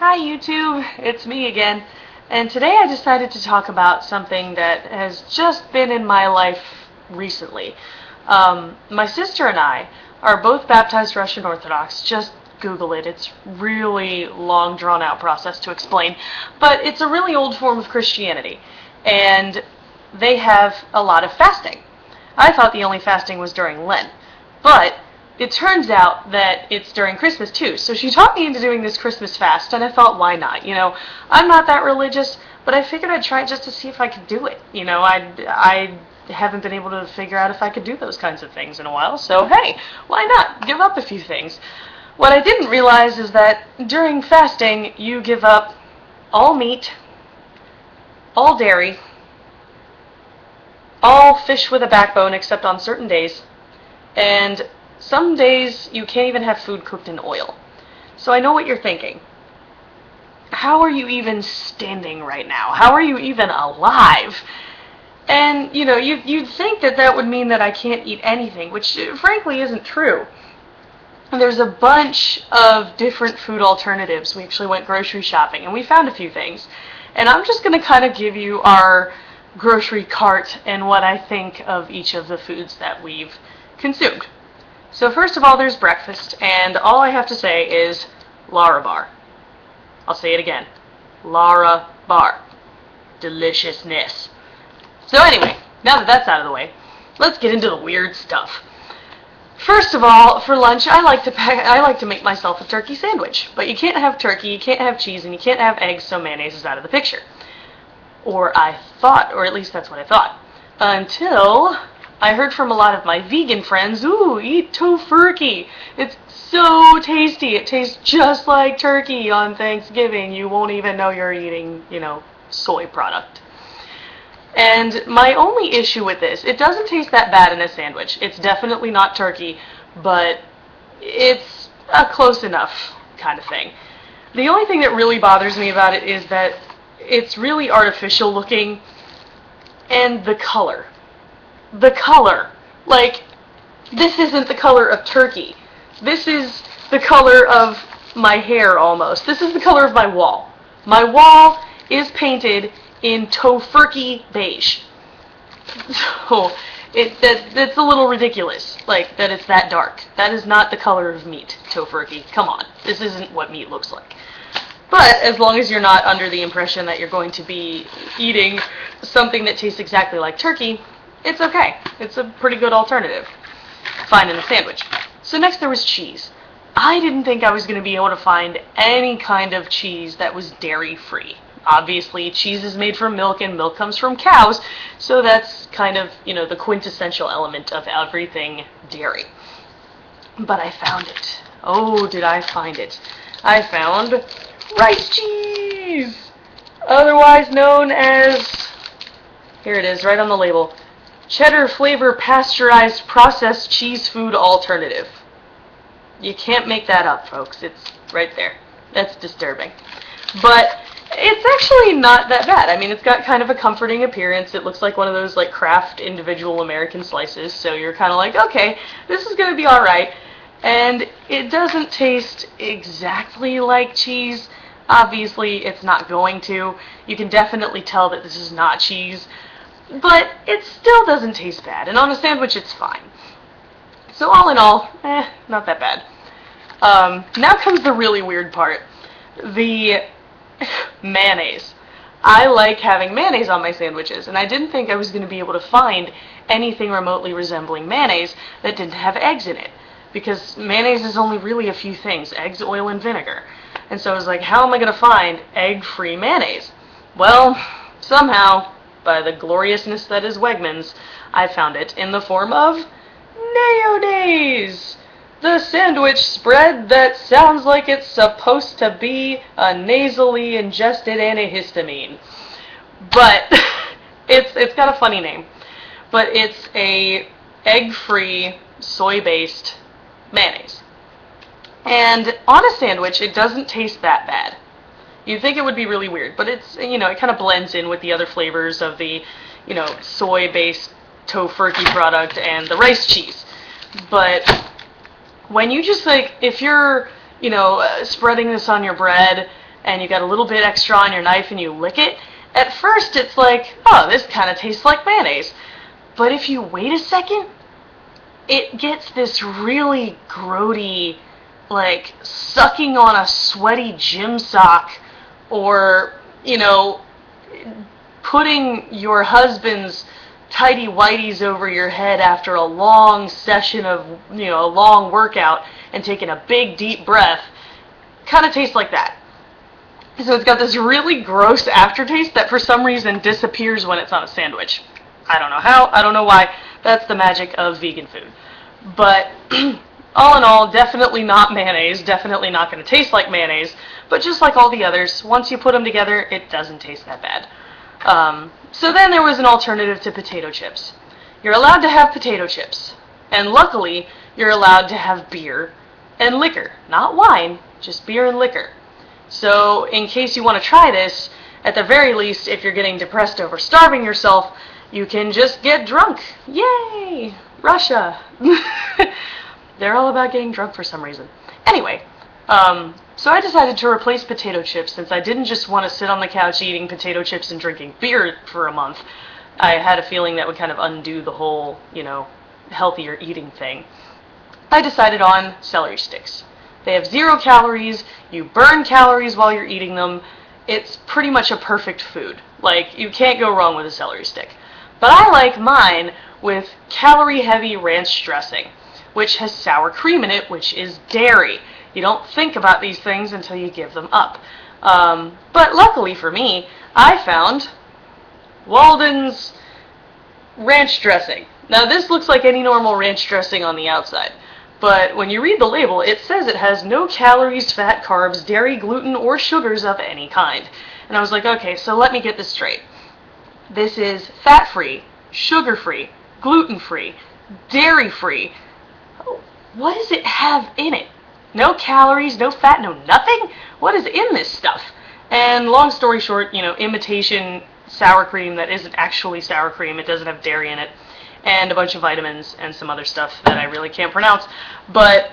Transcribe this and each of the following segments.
Hi YouTube, it's me again, and today I decided to talk about something that has just been in my life recently. My sister and I are both baptized Russian Orthodox. Just Google it. It's really long, drawn-out process to explain, but it's a really old form of Christianity, and they have a lot of fasting. I thought the only fasting was during Lent, but it turns out that it's during Christmas too. So she taught me into doing this Christmas fast, and I thought, why not? You know, I'm not that religious, but I figured I'd try it just to see if I could do it. You know, I haven't been able to figure out if I could do those kinds of things in a while, so hey, why not? Give up a few things. What I didn't realize is that during fasting, you give up all meat, all dairy, all fish with a backbone except on certain days, and some days you can't even have food cooked in oil. So I know what you're thinking. How are you even standing right now? How are you even alive? And, you know, you'd think that that would mean that I can't eat anything, which frankly isn't true. There's a bunch of different food alternatives. We actually went grocery shopping and we found a few things. And I'm just going to kind of give you our grocery cart and what I think of each of the foods that we've consumed. So first of all, there's breakfast, and all I have to say is Larabar. I'll say it again. Larabar. Deliciousness. So anyway, now that that's out of the way, let's get into the weird stuff. First of all, for lunch, I like to make myself a turkey sandwich. But you can't have turkey, you can't have cheese, and you can't have eggs, so mayonnaise is out of the picture. Or I thought, or at least that's what I thought. Until I heard from a lot of my vegan friends, ooh, eat tofurkey. It's so tasty. It tastes just like turkey on Thanksgiving. You won't even know you're eating, you know, soy product. And my only issue with this, it doesn't taste that bad in a sandwich. It's definitely not turkey, but it's a close enough kind of thing. The only thing that really bothers me about it is that it's really artificial looking, and the color. The color. Like, this isn't the color of turkey. This is the color of my hair almost. This is the color of my wall. My wall is painted in tofurkey beige. So, that's a little ridiculous, like, that it's that dark. That is not the color of meat, tofurkey. Come on. This isn't what meat looks like. But as long as you're not under the impression that you're going to be eating something that tastes exactly like turkey, it's okay. It's a pretty good alternative. Fine in a sandwich. So next there was cheese. I didn't think I was going to be able to find any kind of cheese that was dairy-free. Obviously, cheese is made from milk, and milk comes from cows, so that's kind of, you know, the quintessential element of everything dairy. But I found it. Oh, did I find it. I found rice cheese! Otherwise known as, here it is, right on the label, cheddar flavor pasteurized processed cheese food alternative. You can't make that up, folks. It's right there. That's disturbing. But it's actually not that bad. I mean, it's got kind of a comforting appearance. It looks like one of those like Kraft individual American slices, so you're kind of like, okay, this is going to be alright. And it doesn't taste exactly like cheese. Obviously, it's not going to. You can definitely tell that this is not cheese. But it still doesn't taste bad, and on a sandwich it's fine. So all in all, not that bad. Now comes the really weird part. The mayonnaise. I like having mayonnaise on my sandwiches, and I didn't think I was going to be able to find anything remotely resembling mayonnaise that didn't have eggs in it. Because mayonnaise is only really a few things, eggs, oil, and vinegar. And so I was like, how am I going to find egg-free mayonnaise? Well, somehow, by the gloriousness that is Wegmans, I found it in the form of mayonnaise! The sandwich spread that sounds like it's supposed to be a nasally ingested antihistamine. But it's got a funny name. But it's a egg-free, soy-based mayonnaise. And on a sandwich, it doesn't taste that bad. You'd think it would be really weird, but it's, you know, it kind of blends in with the other flavors of the, you know, soy-based tofurkey product and the rice cheese. But when you just, like, if you're, you know, spreading this on your bread and you got a little bit extra on your knife and you lick it, at first it's like, oh, this kind of tastes like mayonnaise. But if you wait a second, it gets this really grody, like sucking on a sweaty gym sock, or, you know, putting your husband's tighty whities over your head after a long session of, you know, a long workout and taking a big deep breath. Kind of tastes like that. So it's got this really gross aftertaste that for some reason disappears when it's on a sandwich. I don't know how, I don't know why. That's the magic of vegan food. But all in all, definitely not mayonnaise, definitely not going to taste like mayonnaise, but just like all the others, once you put them together, it doesn't taste that bad. So then there was an alternative to potato chips. You're allowed to have potato chips, and luckily, you're allowed to have beer and liquor. Not wine, just beer and liquor. So in case you want to try this, at the very least, if you're getting depressed over starving yourself, you can just get drunk. Yay! Russia! They're all about getting drunk for some reason. Anyway, so I decided to replace potato chips since I didn't just want to sit on the couch eating potato chips and drinking beer for a month. I had a feeling that would kind of undo the whole, you know, healthier eating thing. I decided on celery sticks. They have 0 calories, you burn calories while you're eating them. It's pretty much a perfect food. Like, you can't go wrong with a celery stick. But I like mine with calorie-heavy ranch dressing, which has sour cream in it, which is dairy. You don't think about these things until you give them up. But luckily for me, I found Walden's ranch dressing. Now this looks like any normal ranch dressing on the outside, but when you read the label, it says it has no calories, fat, carbs, dairy, gluten, or sugars of any kind. And I was like, okay, so let me get this straight. This is fat-free, sugar-free, gluten-free, dairy-free. What does it have in it? No calories, no fat, no nothing? What is in this stuff? And long story short, you know, imitation sour cream that isn't actually sour cream. It doesn't have dairy in it. And a bunch of vitamins and some other stuff that I really can't pronounce. But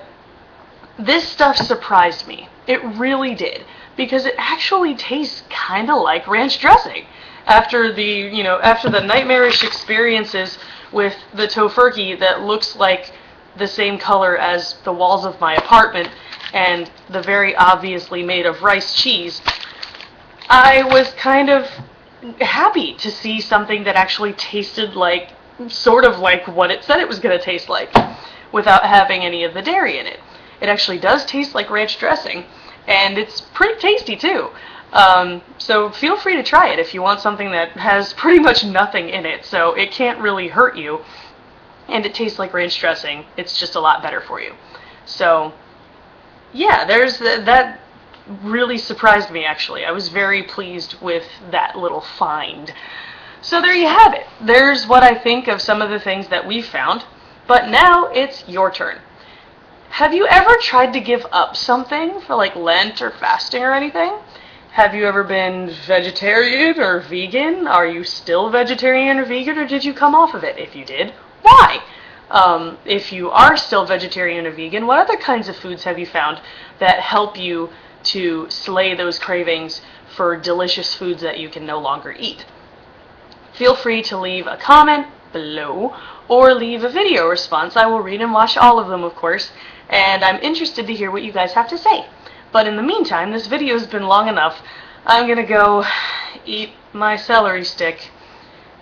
this stuff surprised me. It really did. Because it actually tastes kind of like ranch dressing. After the nightmarish experiences with the tofurkey that looks like the same color as the walls of my apartment and the very obviously made of rice cheese, I was kind of happy to see something that actually tasted like, sort of like what it said it was going to taste like, without having any of the dairy in it. It actually does taste like ranch dressing, and it's pretty tasty too. So feel free to try it if you want something that has pretty much nothing in it, so it can't really hurt you, and it tastes like ranch dressing. It's just a lot better for you. So yeah, there's that really surprised me, actually. I was very pleased with that little find. So there you have it. There's what I think of some of the things that we found, but now it's your turn. Have you ever tried to give up something for like Lent or fasting or anything? Have you ever been vegetarian or vegan? Are you still vegetarian or vegan, or did you come off of it? If you did, why? If you are still vegetarian or vegan, what other kinds of foods have you found that help you to slay those cravings for delicious foods that you can no longer eat? Feel free to leave a comment below or leave a video response. I will read and watch all of them, of course, and I'm interested to hear what you guys have to say. But in the meantime, this video has been long enough. I'm gonna go eat my celery stick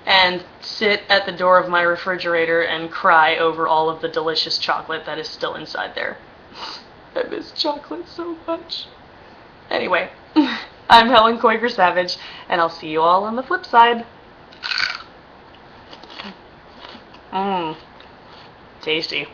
and sit at the door of my refrigerator and cry over all of the delicious chocolate that is still inside there. I miss chocolate so much. Anyway, I'm Helen Quaker Savage, and I'll see you all on the flip side. Tasty.